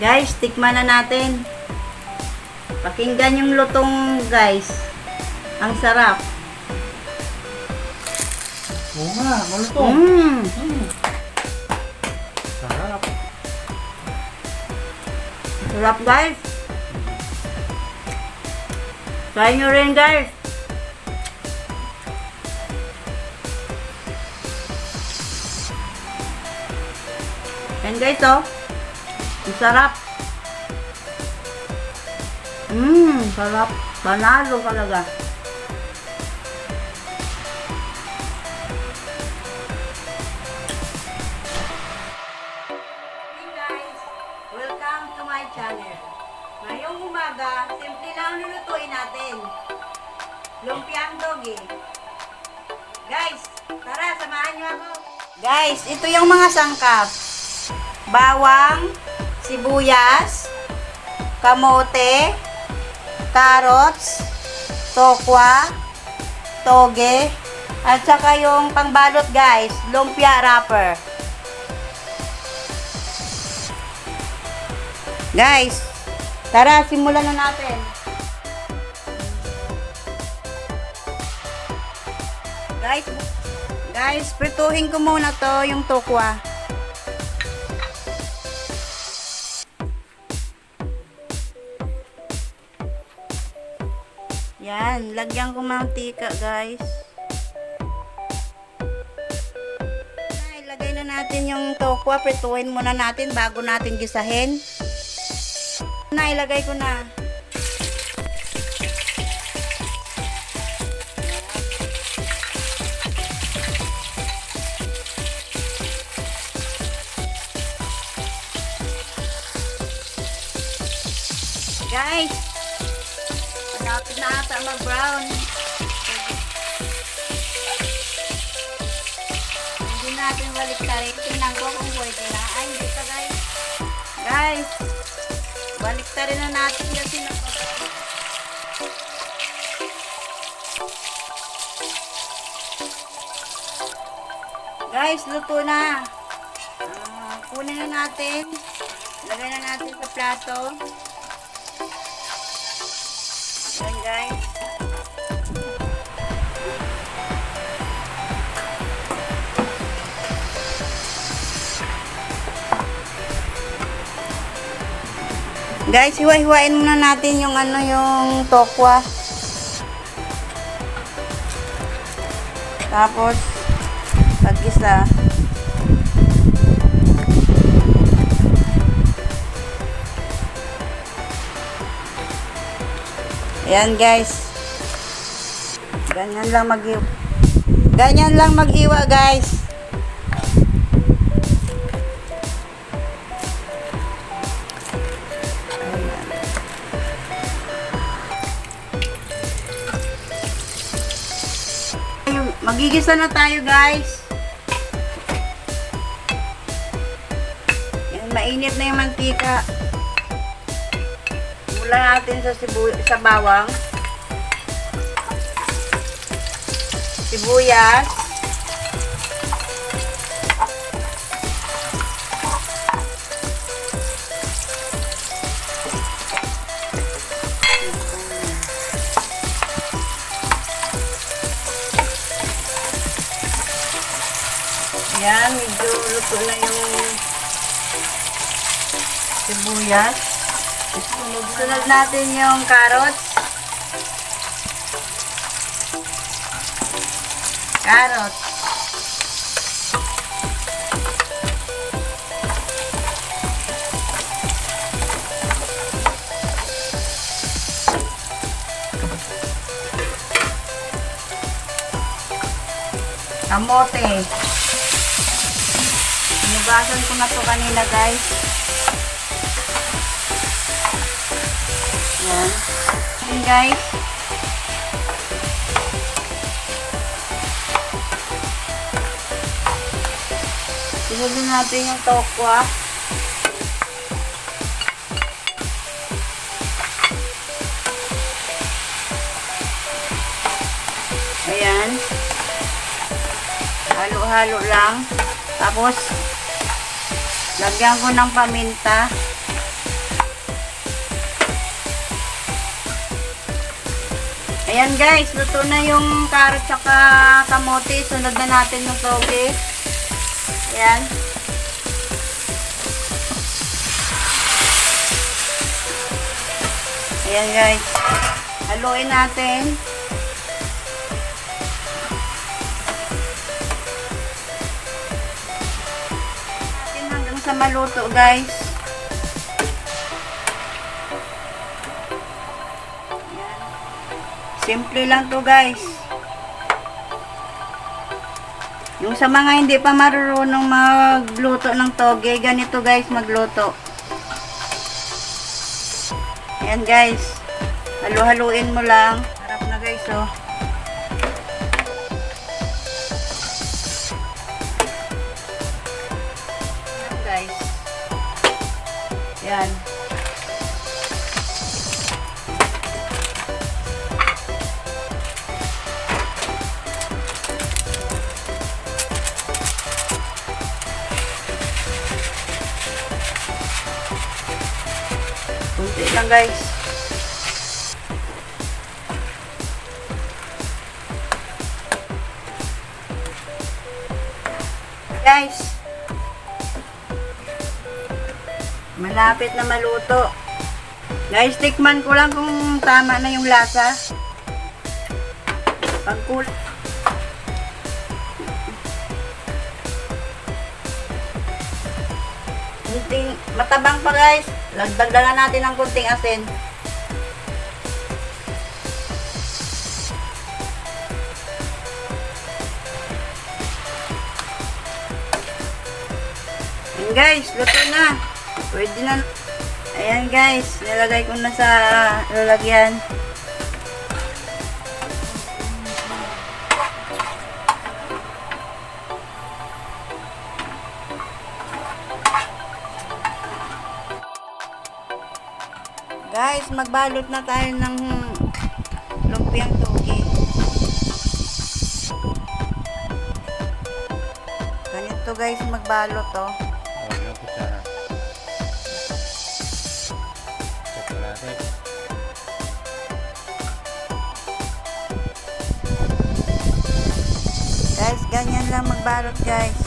Guys, tikman na natin. Pakinggan yung lutong, guys. Ang sarap. Oo nga, malutong. Sarap. Sarap, guys. Try nyo rin, guys. Yan, guys, oh. Ang sarap. Sarap. Panalo talaga. Hey guys, welcome to my channel. Ngayong umaga, simple lang lulutuin natin. Lumpiang dogi. Guys, tara, samahan niyo ako. Guys, ito yung mga sangkap. Bawang, sibuyas, kamote, carrots, tokwa, toge, at saka yung pangbalot, guys, lumpia wrapper. Guys, tara, simulan na natin. Guys, prituhin ko muna to, yung tokwa. Yan, lagyan ko mantika, guys. Ilagay na natin yung tokwa, prituhin muna natin bago natin gisahin. Ilagay ko na. Guys, malapit na ata mag-brown. Hindi natin baliktarin. Tingnan ko kung pwede na. Ay, hindi pa, guys. Guys, baliktarin na natin kasi napag-brown. Guys, luto na. Kunin na natin. Lagay na natin sa plato. Ayan, guys. Guys, hiwa-hiwain muna natin yung yung tokwa. Tapos pag-isa. Ayan, guys. Ganyan lang mag-hiwa. Ganyan lang mag-hiwa, guys. Ayan. Magigisa na tayo, guys. Ayan, mainit na yung mantika. Mula natin sa bawang, sibuyas, yan, medyo luto na yung sibuyas. Sunod natin yung carrots. Kamote. Hinugasan ko na to kanina, guys. Yan. Yan, guys. Sunod natin yung tokwa. Ayan. Halo-halo lang. Tapos, lagyan ko ng paminta. Ayan guys, luto na yung carrot saka kamote. Sunod na natin yung toge. Ayan. Ayan guys. Haluin natin. Hanggang sa maluto guys. Simple lang to guys. Yung sa mga hindi pa marunong magluto ng toge, ganito guys magluto. Ayan guys. Halu-haluin mo lang. Harap na guys oh. Ayan guys. Ayan. Kunti lang guys. Guys. Malapit na maluto. Guys, tikman ko lang kung tama na yung lasa. Pagkulang. Matabang pa guys. Dagdagan natin ng kunting asin. Ayan guys, luto na. Pwede na. Ayan guys, nilagay ko na sa lalagyan. Guys, magbalot na tayo ng lumpiang toge. Ganito guys, magbalot oh. Oh, yung kutsara. Chocolate. Guys, ganyan lang magbalot guys.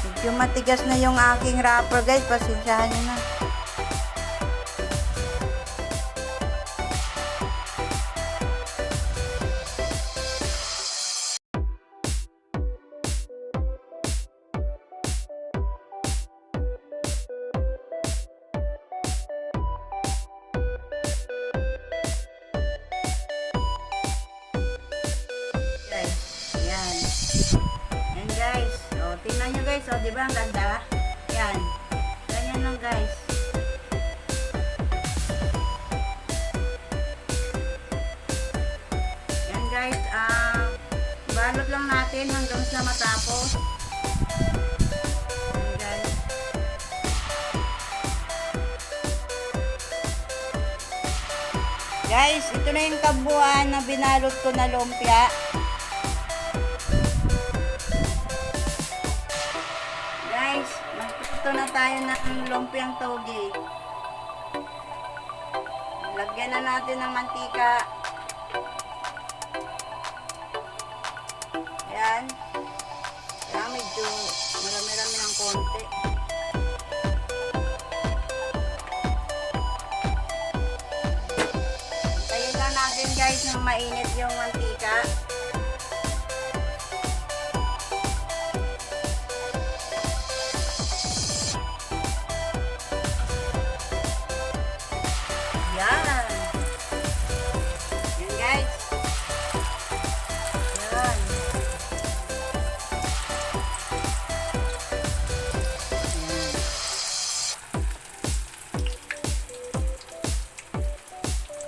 Medyo matigas na yung aking wrapper guys, pasensyahan nyo na. Yan. Yan guys. O, tingnan nyo guys. O, diba ang ganda? Yan. Ganyan lang guys. Yan guys. Balot lang natin hanggang sa matapos. Yan guys. Guys, ito na yung kabuuan na binalot ko na lumpia. Guys, magputo na tayo ng lumpiang toge. Lagyan na natin ng mantika. Ayan. Kaya medyo marami-rami ng konti. Tayin lang natin guys nang mainit yung mantika. Yan. Yan guys. Yan.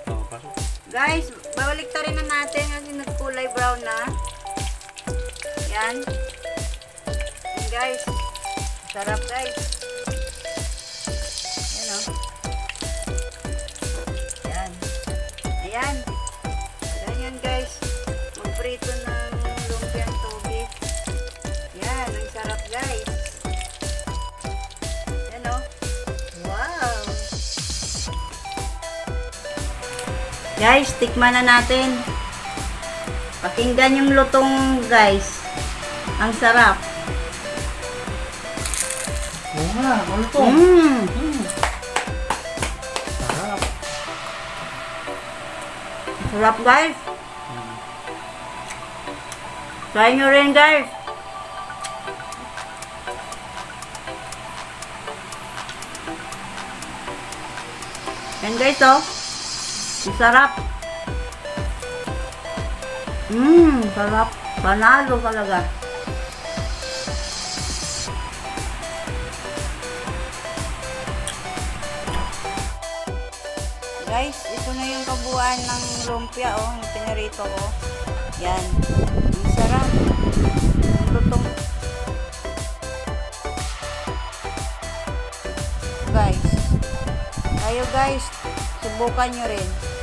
Oh, pasok. Guys, babaliktarin na natin kasi nagkulay brown na. Yan. Yan guys. Sarap guys. Yan o. Yan. Ayan. Ganyan guys. Magprito ng lumpiang toge. Yan. Ang sarap guys. Yan o. Wow. Guys, tikman na natin. Pakinggan yung lutong, guys. Ang sarap. Oo nga, malutong. Sarap. Sarap, guys. Try nyo rin, guys. Yan, guys, oh. Ang sarap. Sarap. Panalo talaga. Guys, ito na yung kabuuan ng lumpia, oh, yung pinarito ko. Yan. Ang sarap. Ang lutong. Guys. Kayo guys, subukan nyo rin.